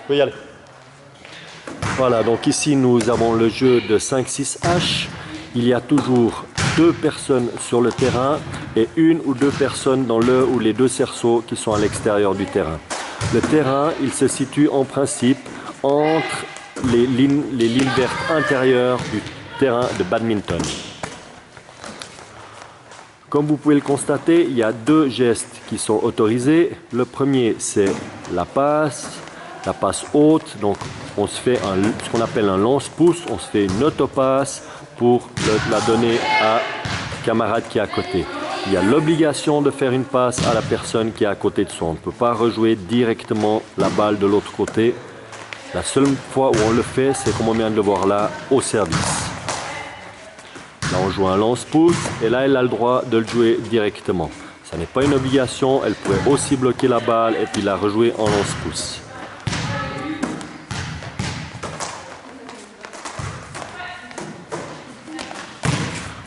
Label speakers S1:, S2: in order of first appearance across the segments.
S1: peux y aller. Voilà, donc ici nous avons le jeu de 5-6H. Il y a toujours 2 personnes sur le terrain et 1 ou 2 personnes dans le ou les 2 cerceaux qui sont à l'extérieur du terrain. Le terrain, il se situe en principe entre les lignes vertes intérieures du terrain de badminton. Comme vous pouvez le constater, il y a 2 gestes qui sont autorisés. Le premier, c'est la passe haute. Donc, on se fait ce qu'on appelle un lance-pouce. On se fait une autopasse pour la donner à camarade qui est à côté. Il y a l'obligation de faire une passe à la personne qui est à côté de soi. On ne peut pas rejouer directement la balle de l'autre côté. La seule fois où on le fait, c'est comme on vient de le voir là, au service. Là, on joue un lance-pouce et là, elle a le droit de le jouer directement. Ça n'est pas une obligation, elle pourrait aussi bloquer la balle et puis la rejouer en lance-pouce.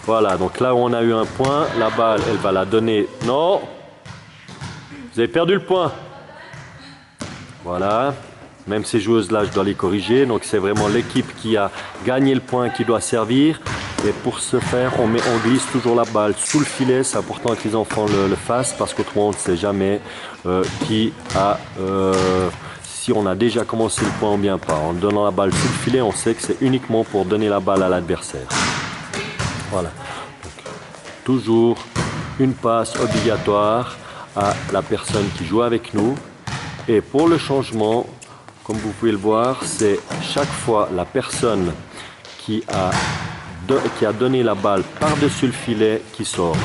S1: Voilà, donc là où on a eu un point, la balle, elle va la donner. Non! Vous avez perdu le point. Voilà. Même ces joueuses-là, je dois les corriger. Donc c'est vraiment l'équipe qui a gagné le point qui doit servir. Et pour ce faire, on glisse toujours la balle sous le filet. C'est important que les enfants le fassent parce qu'autrement on ne sait jamais si on a déjà commencé le point ou bien pas. En donnant la balle sous le filet, on sait que c'est uniquement pour donner la balle à l'adversaire. Voilà. Donc, toujours une passe obligatoire à la personne qui joue avec nous. Et pour le changement, comme vous pouvez le voir, c'est chaque fois la personne qui a donné la balle par-dessus le filet qui sort.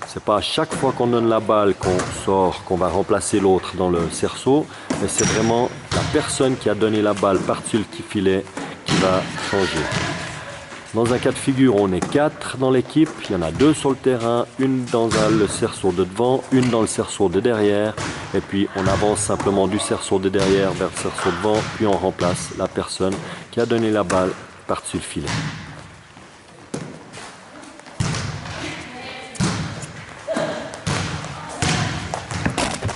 S1: C'est pas à chaque fois qu'on donne la balle qu'on sort, qu'on va remplacer l'autre dans le cerceau, mais c'est vraiment la personne qui a donné la balle par-dessus le filet qui va changer. Dans un cas de figure, on est 4 dans l'équipe, il y en a 2 sur le terrain, une dans le cerceau de devant, une dans le cerceau de derrière, et puis on avance simplement du cerceau de derrière vers le cerceau de devant, puis on remplace la personne qui a donné la balle par-dessus le filet.